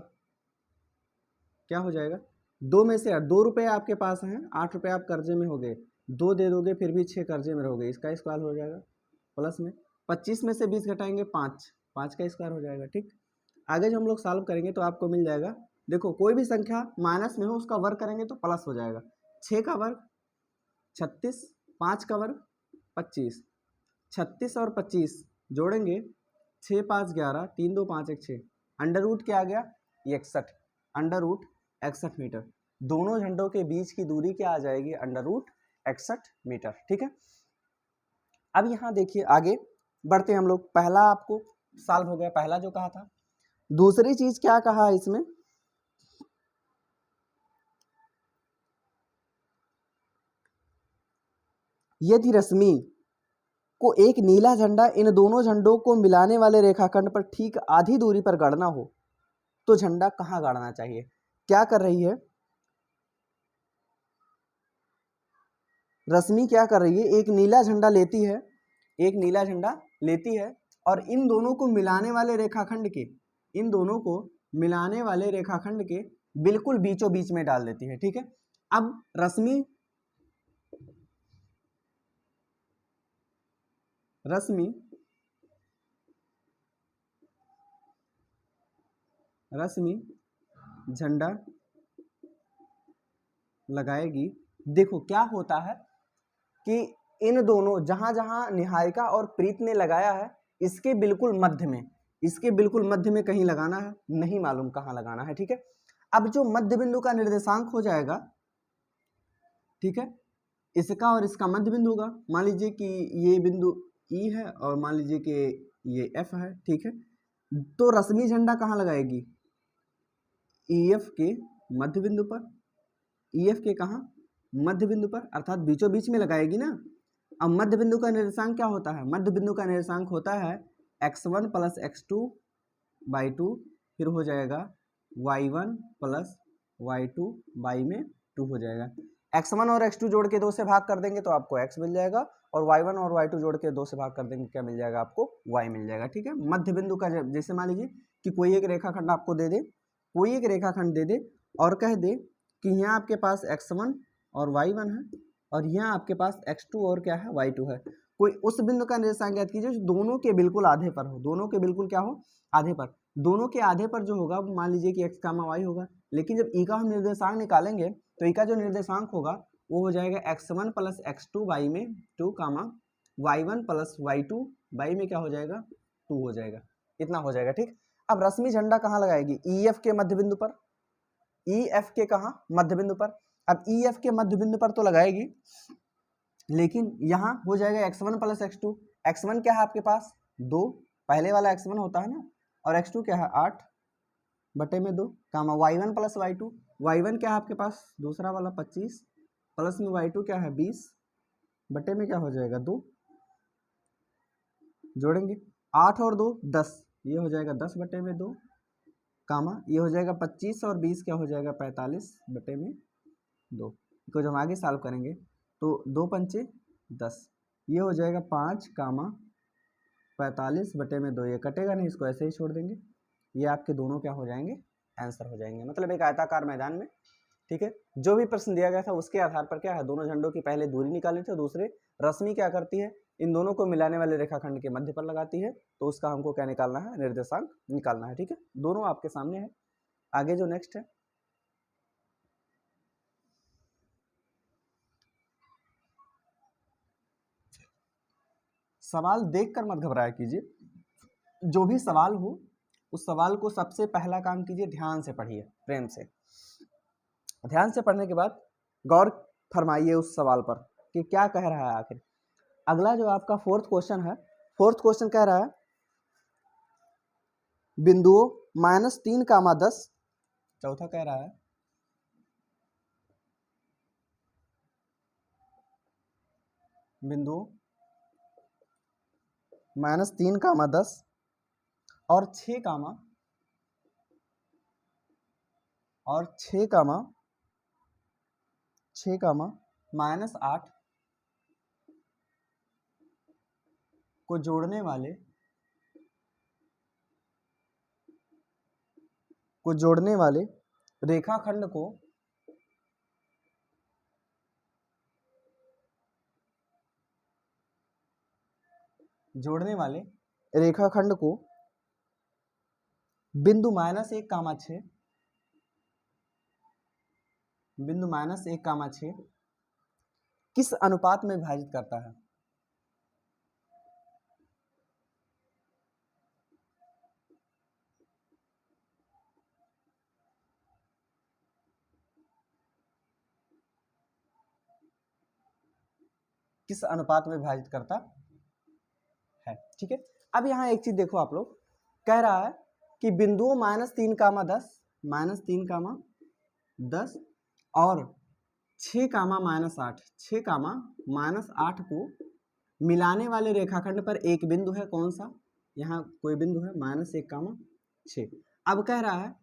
क्या हो जाएगा? 2 में से 2 रुपये आपके पास हैं, 8 रुपये आप कर्जे में हो गए, 2 दे दोगे फिर भी 6 कर्जे में रहोगे, इसका स्क्वायर हो जाएगा। प्लस में 25 में से 20 घटाएंगे 5, 5 का स्क्वायर हो जाएगा। ठीक, आगे जो हम लोग सॉल्व करेंगे तो आपको मिल जाएगा। देखो कोई भी संख्या माइनस में हो उसका वर्ग करेंगे तो प्लस हो जाएगा। 6 का वर्ग 36, 5 का वर्ग 25, 36 और 25 जोड़ेंगे 6 5 11, 3 2 5 1 6, अंडर रूट क्या आ गया? 61, अंडर रूट 61 मीटर। दोनों झंडों के बीच की दूरी क्या आ जाएगी? Under root 61 metre. ठीक है, अब यहाँ देखिए आगे बढ़ते हम लोग। पहला आपको सॉल्व हो गया, पहला जो कहा था। दूसरी चीज क्या कहा है इसमें? यदि रश्मि को एक नीला झंडा इन दोनों झंडों को मिलाने वाले रेखाखंड पर ठीक आधी दूरी पर गाड़ना हो तो झंडा कहाँ गाड़ना चाहिए? क्या कर रही है रश्मि? क्या कर रही है? एक नीला झंडा लेती है, एक नीला झंडा लेती है और इन दोनों को मिलाने वाले रेखाखंड के, इन दोनों को मिलाने वाले रेखाखंड के बिल्कुल बीचों बीच में डाल देती है। ठीक है, अब रश्मि झंडा लगाएगी। देखो क्या होता है कि इन दोनों, जहां जहां निहारिका और प्रीत ने लगाया है, इसके बिल्कुल मध्य में, इसके बिल्कुल मध्य में कहीं लगाना है, नहीं मालूम कहां लगाना है। ठीक है, अब जो मध्य बिंदु का निर्देशांक हो जाएगा, ठीक है, इसका और इसका मध्य बिंदु होगा। मान लीजिए कि ये बिंदु ई है और मान लीजिए कि ये एफ है। ठीक है, तो रश्मि झंडा कहाँ लगाएगी? ईएफ के मध्य बिंदु पर। ईएफ के कहाँ? मध्य बिंदु पर, अर्थात बीचों बीच में लगाएगी ना। अब मध्य बिंदु का निर्देशांक क्या होता है? मध्य बिंदु का निर्देशांक होता है x1 प्लस x2 बाई 2, फिर हो जाएगा y1 प्लस y2 बाई में 2 हो जाएगा। x1 और x2 जोड़ के 2 से भाग कर देंगे तो आपको x मिल जाएगा, और y1 और y2 जोड़ के 2 से भाग कर देंगे क्या मिल जाएगा आपको? y मिल जाएगा। ठीक है, मध्य बिंदु का, जैसे मान लीजिए कि कोई एक रेखाखंड आपको दे दे, कोई एक रेखाखंड दे दे और कह दे कि यहाँ आपके पास x1 और y1 है और यहाँ आपके पास x2 और क्या है? y2 है। कोई उस बिंदु का निर्देशांक ज्ञात कीजिए जो दोनों के बिल्कुल आधे पर हो, दोनों के बिल्कुल क्या हो? आधे पर। दोनों के आधे पर जो होगा मान लीजिए कि x, y होगा, लेकिन जब ई का हम निर्देशांक निकालेंगे तो ई का जो निर्देशांक होगा वो हो जाएगा x1 प्लस x2 बाई में 2 कामा y1 प्लस y2 बाई में क्या हो जाएगा? 2 हो जाएगा। इतना हो जाएगा। ठीक, अब रश्मि झंडा कहाँ लगाएगी? ईएफ के मध्य बिंदु पर। ईएफ के कहाँ? मध्य बिंदु पर। अब ईएफ के मध्य बिंदु पर तो लगाएगी, लेकिन यहाँ हो जाएगा x1 प्लस x2। x1 क्या है आपके पास? 2, पहले वाला x1 होता है ना, और x2 क्या है? 8 बटे में 2 कामा y1 प्लस y2। y1 क्या है आपके पास? दूसरा वाला 25 प्लस में y2 क्या है? 20 बटे में क्या हो जाएगा? 2। जोड़ेंगे 8 और 2 10, ये हो जाएगा 10 बटे में 2 कामा ये हो जाएगा 25 और 20 क्या हो जाएगा? 45 बटे में 2 को जब हम आगे सॉल्व करेंगे तो 2 पंचे 10, ये हो जाएगा 5 कामा 45 बटे में 2, ये कटेगा नहीं, इसको ऐसे ही छोड़ देंगे। ये आपके दोनों क्या हो जाएंगे? आंसर हो जाएंगे। मतलब एक आयताकार मैदान में, ठीक है, जो भी प्रश्न दिया गया था उसके आधार पर क्या है, दोनों झंडों की पहले दूरी निकालनी थी, दूसरे रश्मि क्या करती है, इन दोनों को मिलाने वाले रेखाखंड के मध्य पर लगाती है, तो उसका हमको क्या निकालना है? निर्देशांक निकालना है। ठीक है, दोनों आपके सामने है। आगे जो नेक्स्ट है, सवाल देखकर मत घबराया कीजिए, जो भी सवाल हो उस सवाल को सबसे पहला काम कीजिए, ध्यान से पढ़िए, प्रेम से। ध्यान से पढ़ने के बाद गौर फरमाइए उस सवाल पर कि क्या कह रहा है आखिर। अगला जो आपका फोर्थ क्वेश्चन है, फोर्थ क्वेश्चन कह रहा है बिंदुओं -3, 10। चौथा कह रहा है बिंदुओं -3, 10 और 6, और 6, -8 को जोड़ने वाले रेखाखंड को बिंदु -1, 6 किस अनुपात में विभाजित करता है? किस अनुपात में विभाजित करता है? ठीक है, अब यहाँ एक चीज देखो, आप लोग कह रहा है कि बिंदुओं -3, 10, -3, 10 और 6, -8, 6, -8 को मिलाने वाले रेखाखंड पर एक बिंदु है, कौन सा, यहाँ कोई बिंदु है -1, 6। अब कह रहा है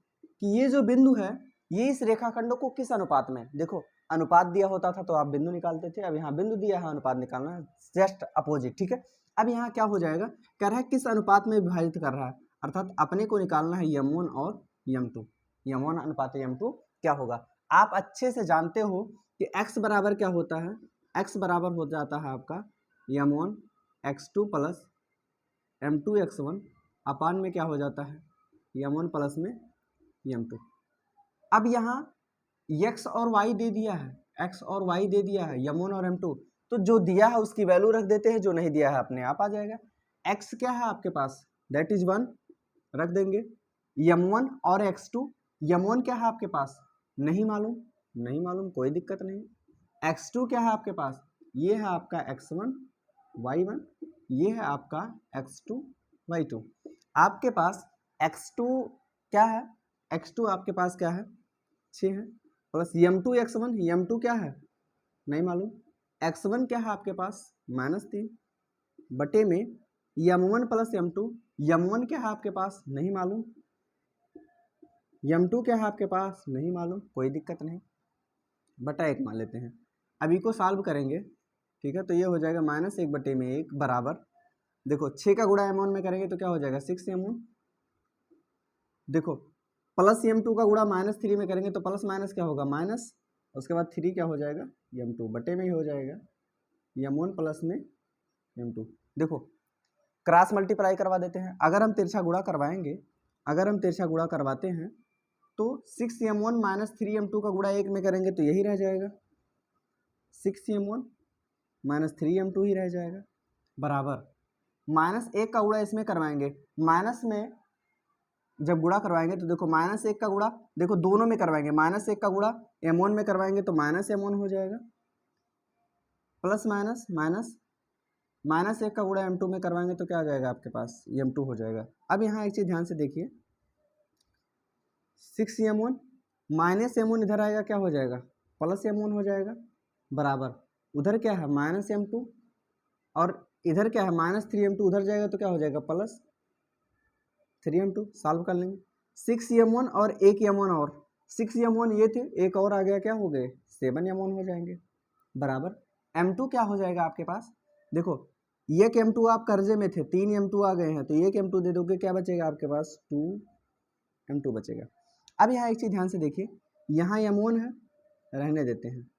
कि ये जो बिंदु है ये इस रेखाखंड को किस अनुपात में, देखो अनुपात दिया होता था तो आप बिंदु निकालते थे, अब यहाँ बिंदु दिया है, अनुपात निकालना है, जस्ट अपोजिट, ठीक है। अब यहाँ क्या हो जाएगा, कह रहा है किस अनुपात में विभाजित कर रहा है, अर्थात अपने को निकालना है m1 और m2, m1 अनुपात m2 क्या होगा। आप अच्छे से जानते हो कि x बराबर क्या होता है, x बराबर हो जाता है आपका m1 x2 plus m2 x1 अपान में क्या हो जाता है m1 प्लस में m2। अब यहाँ x और y दे दिया है, x और y दे दिया है, m1 और m2, तो जो दिया है उसकी वैल्यू रख देते हैं, जो नहीं दिया है अपने आप आ जाएगा। x क्या है आपके पास, दैट इज 1 रख देंगे, m1 और x2, m1 क्या है आपके पास नहीं मालूम, नहीं मालूम कोई दिक्कत नहीं, x2 क्या है आपके पास, ये है आपका x1 y1, ये है आपका x2 y2। आपके पास x2 क्या है, x2 आपके पास क्या है 6 है, प्लस m2 x1, m2 क्या है नहीं मालूम, x1 क्या है आपके पास -3 बटे में m1 प्लस m2, m1 क्या है आपके पास नहीं मालूम, m2 क्या है आपके पास नहीं मालूम, कोई दिक्कत नहीं, बटा 1 मान लेते हैं। अभी को सॉल्व करेंगे, ठीक है, तो ये हो जाएगा -1 बटे में 1 बराबर, देखो 6 का गुणा m1 में करेंगे तो क्या हो जाएगा 6m1, देखो प्लस m2 का गुणा -3 में करेंगे तो प्लस माइनस क्या होगा माइनस, उसके बाद 3 क्या हो जाएगा m2 बटे में ही हो जाएगा m1 प्लस में m2। देखो क्रॉस मल्टीप्लाई करवा देते हैं, अगर हम तिरछा गुणा करवाएंगे, अगर हम तिरछा गुणा करवाते हैं तो 6m1 - 3m2 का गुणा 1 में करेंगे तो यही रह जाएगा, 6m1 - 3m2 ही रह जाएगा, बराबर -1 का गुणा इसमें करवाएंगे, माइनस में जब गुणा करवाएंगे तो देखो -1 का गुणा, देखो दोनों में करवाएंगे, -1 का गुणा m1 में करवाएंगे तो -m1 हो जाएगा, प्लस माइनस माइनस, -1 का गुणा m2 में करवाएंगे तो क्या आ जाएगा आपके पास m2 हो जाएगा। अब यहाँ एक चीज ध्यान से देखिए, 6m1 -m1 इधर आएगा क्या हो जाएगा प्लस m1 हो जाएगा, बराबर उधर क्या है -m2 और इधर क्या है -3m2, उधर जाएगा तो क्या हो जाएगा प्लस 3m2, सॉल्व कर लेंगे, 6m1 और एक m1 और 6m1 ये थे, एक और आ गया क्या हो गए 7m1 हो जाएंगे, बराबर m2 क्या हो जाएगा आपके पास, देखो एक m2 आप कर्जे में थे, 3 m2 आ गए हैं तो एक m2 दे दोगे, क्या बचेगा आपके पास 2m2 बचेगा। अब यहाँ एक चीज ध्यान से देखिए, यहाँ m1 है रहने देते हैं,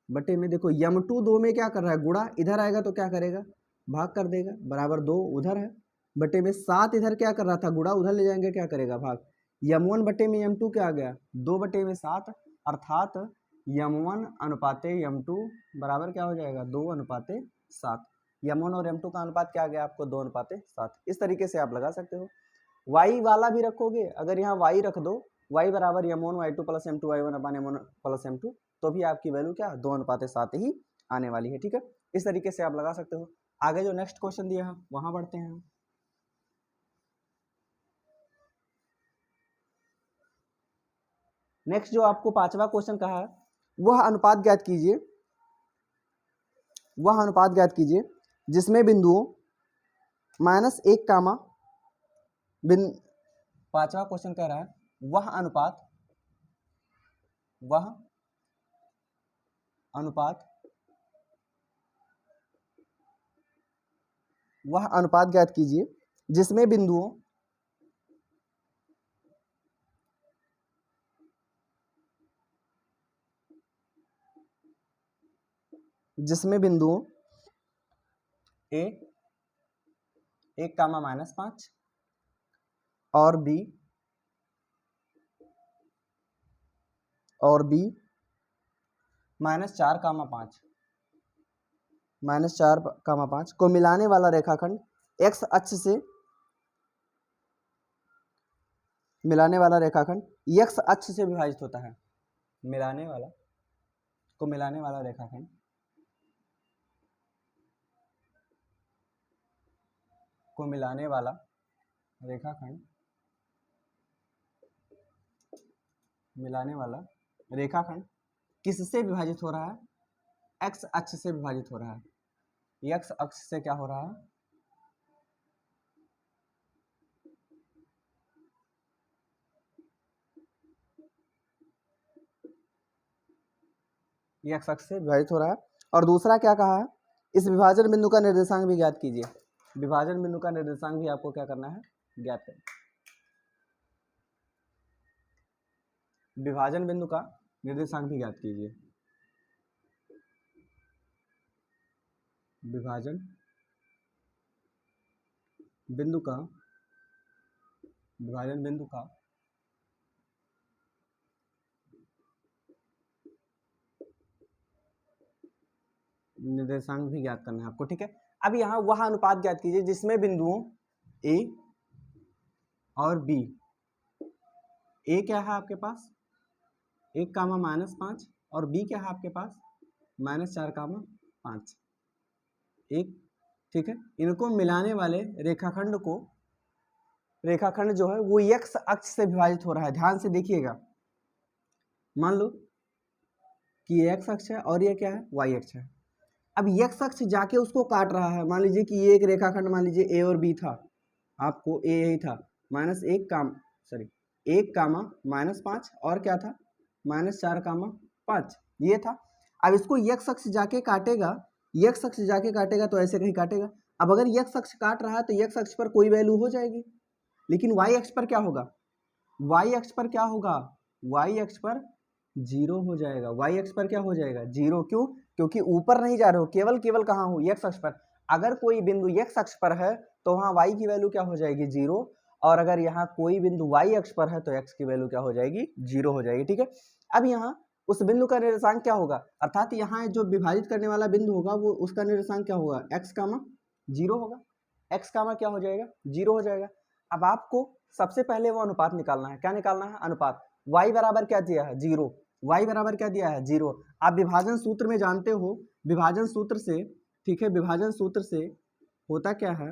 बटे में देखो m2 2 में क्या कर रहा है गुणा, इधर आएगा तो क्या करेगा भाग कर देगा, बराबर 2 उधर है, बटे में 7 इधर क्या कर रहा था गुणा, उधर ले जाएंगे क्या करेगा भाग, m1 बटे में m2 क्या आ गया 2 बटे में 7, अर्थात m1 अनुपाते m2 बराबर क्या हो जाएगा 2:7, m1 और m2 का अनुपात क्या आ गया आपको 2:7। इस तरीके से आप लगा सकते हो। y वाला भी रखोगे, अगर यहाँ y रख दो, y बराबर m1 y2 plus m2 y1 अपान m1 प्लस m2, तो भी आपकी वैल्यू क्या 2:7 ही आने वाली है, ठीक है। इस तरीके से आप लगा सकते हो। आगे जो नेक्स्ट क्वेश्चन दिया है वहां बढ़ते हैं। नेक्स्ट जो आपको 5वां क्वेश्चन कहा है, वह अनुपात ज्ञात कीजिए, वह अनुपात ज्ञात कीजिए जिसमें बिंदुओं -1 कामा 5वां क्वेश्चन कह रहा है वह अनुपात ज्ञात कीजिए जिसमें बिंदुओं a 1 कामा -5 और b -4 कामा 5 को मिलाने वाला रेखाखंड x अक्ष से विभाजित होता है। मिलाने वाला रेखाखंड किससे विभाजित हो रहा है, x अक्ष से विभाजित हो रहा है। एक्स अक्ष से क्या हो रहा है, ये एक्स अक्ष से विभाजित हो रहा है। और दूसरा क्या कहा है, इस विभाजन बिंदु का निर्देशांक भी ज्ञात कीजिए। विभाजन बिंदु का निर्देशांक भी आपको क्या करना है, ज्ञात करना। विभाजन बिंदु का निर्देशांक भी ज्ञात कीजिए। विभाजन बिंदु का निर्देशांक भी ज्ञात करना है आपको, ठीक है। अब यहाँ वह अनुपात ज्ञात कीजिए जिसमें बिंदुओं ए और बी, ए क्या है आपके पास 1, और बी क्या है आपके पास -4, 1, ठीक है। इनको मिलाने वाले रेखाखंड जो है वो एक्स अक्ष से विभाजित हो रहा है। ध्यान से देखिएगा, मान लो कि ये एक्स अक्ष है और ये क्या है, वाई अक्ष है। अब एक्स अक्ष जाके उसको काट रहा है। मान लीजिए कि ये एक रेखाखंड, मान लीजिए ए और बी था, आपको ए यही था, -1, और क्या था -4, ये था। अब इसको एक्स अक्ष जाके काटेगा, एक्स अक्ष जाके काटेगा तो ऐसे कहीं काटेगा। अब अगर एक्स अक्ष काट रहा है तो एक्स अक्ष पर कोई वैल्यू हो जाएगी, लेकिन वाई अक्ष पर क्या होगा, वाई अक्ष पर 0 हो जाएगा। वाई अक्ष पर क्या हो जाएगा, 0। क्यों, क्योंकि ऊपर नहीं जा रहे हो, केवल कहाँ हो, एक्स अक्ष पर। अगर कोई बिंदु एक्स अक्ष पर है तो वहाँ वाई की वैल्यू क्या हो जाएगी, 0, और अगर यहाँ कोई बिंदु वाई अक्ष पर है तो एक्स की वैल्यू क्या हो जाएगी, 0 हो जाएगी, ठीक है। अब यहाँ उस बिंदु का निर्देशांक क्या होगा, अर्थात यहाँ जो विभाजित करने वाला बिंदु होगा वो उसका निर्देशांक क्या होगा, x, 0 होगा। x, क्या हो जाएगा, 0 हो जाएगा। अब आपको सबसे पहले वो अनुपात निकालना है। क्या निकालना है, अनुपात। y बराबर क्या दिया है, 0। y बराबर क्या दिया है, 0। आप विभाजन सूत्र में जानते हो, विभाजन सूत्र से, ठीक है, विभाजन सूत्र से होता क्या है,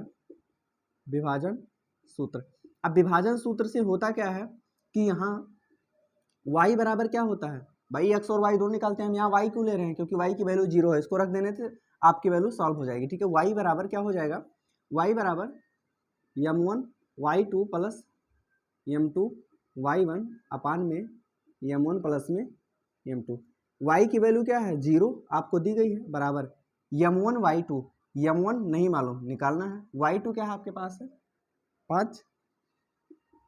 विभाजन सूत्र। अब विभाजन सूत्र से होता क्या है कि यहाँ y बराबर क्या होता है, भाई x और y दोनों निकालते हैं। हम यहाँ y क्यों ले रहे हैं, क्योंकि y की वैल्यू 0 है। इसको रख देने से आपकी वैल्यू सॉल्व हो जाएगी, ठीक है। y बराबर क्या हो जाएगा, y बराबर m1 y2 plus m2 y1 अपान में m1 प्लस में m2। y की वैल्यू क्या है, 0 आपको दी गई है, बराबर m1 y2, m1 नहीं मालूम, निकालना है। y2 क्या है आपके पास है 5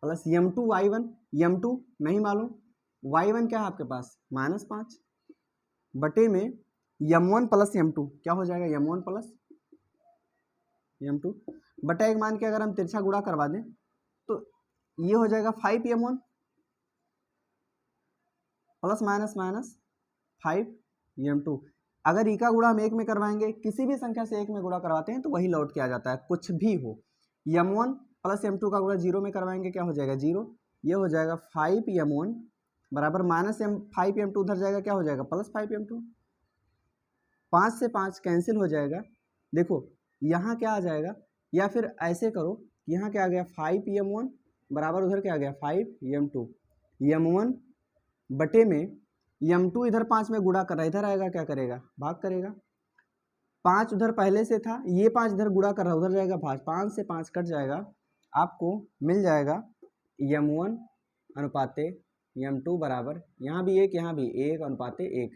प्लस m2 y1, m2 नहीं मालूम, y1 क्या है आपके पास -5 बटे में m1 प्लस m2 क्या हो जाएगा, m1 प्लस m2 बटा एक मान के अगर हम तिरछा गुणा करवा दें तो ये हो जाएगा 5m1 प्लस माइनस 5m2। अगर ई का गुणा हम 1 में करवाएंगे, किसी भी संख्या से 1 में गुणा करवाते हैं तो वही लौट के आ जाता है, कुछ भी हो। m1 प्लस m2 का गुणा 0 में करवाएंगे, क्या हो जाएगा 0। ये हो जाएगा 5m1 बराबर -5m2 उधर जाएगा, क्या हो जाएगा प्लस 5m2। 5 से 5 कैंसिल हो जाएगा। देखो यहाँ क्या आ जाएगा, या फिर ऐसे करो, यहाँ क्या आ गया 5m1 बराबर उधर क्या आ गया 5m2, m1 बटे में m2 इधर 5 में गुणा कर रहा है, इधर आएगा क्या करेगा, भाग करेगा। 5 उधर पहले से था, ये 5 इधर गुणा कर रहा है, उधर जाएगा भाग, 5 से 5 कट जाएगा, आपको मिल जाएगा m1 अनुपाते m2 बराबर, यहाँ भी 1 यहाँ भी 1 अनुपाते 1।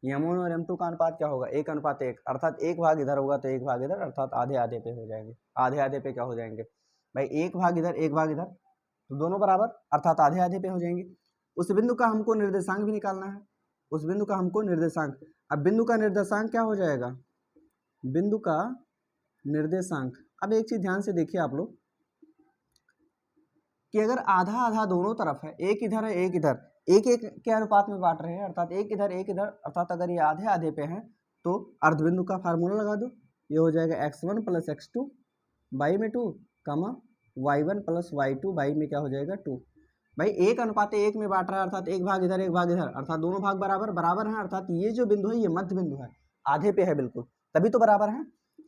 m1 और m2 का अनुपात क्या होगा, 1 अनुपात 1, अर्थात 1 भाग इधर होगा तो 1 भाग इधर, अर्थात आधे आधे पे हो जाएंगे। आधे आधे पे क्या हो जाएंगे भाई, 1 भाग इधर 1 भाग इधर, तो दोनों बराबर, अर्थात आधे आधे पे हो जाएंगे। उस बिंदु का हमको निर्देशांक भी निकालना है, उस बिंदु का हमको निर्देशांक। अब बिंदु का निर्देशांक क्या हो जाएगा, बिंदु का निर्देशांक। अब एक चीज ध्यान से देखिए आप लोग कि अगर आधा आधा दोनों तरफ है, एक इधर है एक इधर, एक एक के अनुपात में बांट रहे हैं, अर्थात एक इधर, अर्थात अगर ये आधे आधे पे हैं तो अर्धबिंदु का फार्मूला लगा दो। ये हो जाएगा x1 प्लस x2 बाई में 2 कामा y1 प्लस y2 बाई में क्या हो जाएगा 2। भाई 1 अनुपात 1 में बांट रहा है, अर्थात 1 भाग इधर 1 भाग इधर, अर्थात दोनों भाग बराबर बराबर हैं, अर्थात ये जो बिंदु है ये मध्य बिंदु है, आधे पे है बिल्कुल, तभी तो बराबर है।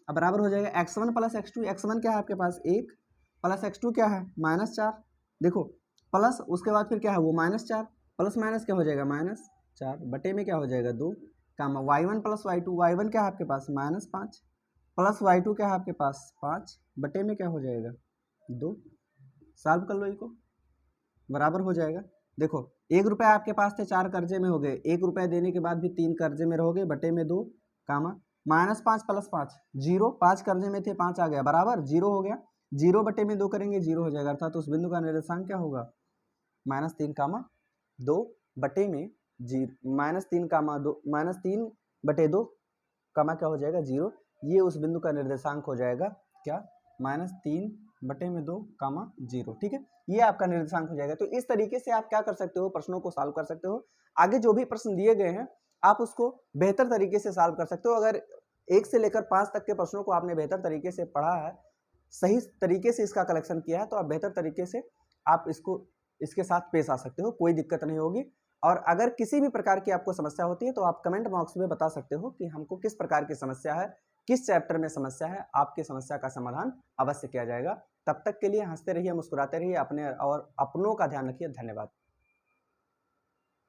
अब बराबर हो जाएगा x1 प्लस x2, x1 क्या है आपके पास 1 प्लस x2 क्या है -4, देखो प्लस उसके बाद फिर क्या है वो -4, प्लस माइनस क्या हो जाएगा -4 बटे में क्या हो जाएगा 2 कामा y1 प्लस y2, y1 क्या है आपके पास -5 प्लस y2 क्या है आपके पास 5 बटे में क्या हो जाएगा 2। सॉल्व कर लो इसको, बराबर हो जाएगा। देखो 1 रुपया आपके पास थे 4 कर्जे में हो गए, 1 रुपया देने के बाद भी 3 कर्जे में रहोगे, बटे में 2 कामा -5 + 5 0, 5 कर्जे में थे 5 आ गया बराबर 0 हो गया, 0 बटे में 2 करेंगे 0 हो जाएगा, अर्थात उस बिंदु का निर्देशांक क्या होगा -3, 2 बटे में 0 -3, 2 कामा क्या हो जाएगा 0, ये उस बिंदु का निर्देशांक हो जाएगा क्या -3 बटे में 2 कामा 0। ठीक है, ये आपका निर्देशांक हो जाएगा। तो इस तरीके से आप क्या कर सकते हो, प्रश्नों को सॉल्व कर सकते हो। आगे जो भी प्रश्न दिए गए हैं आप उसको बेहतर तरीके से सॉल्व कर सकते हो। अगर 1 से लेकर 5 तक के प्रश्नों को आपने बेहतर तरीके से पढ़ा है, सही तरीके से इसका कलेक्शन किया है, तो आप बेहतर तरीके से आप इसके साथ पेश आ सकते हो, कोई दिक्कत नहीं होगी। और अगर किसी भी प्रकार की आपको समस्या होती है तो आप कमेंट बॉक्स में बता सकते हो कि हमको किस प्रकार की समस्या है, किस चैप्टर में समस्या है, आपकी समस्या का समाधान अवश्य किया जाएगा। तब तक के लिए हंसते रहिए, मुस्कुराते रहिए, अपने और अपनों का ध्यान रखिए। धन्यवाद।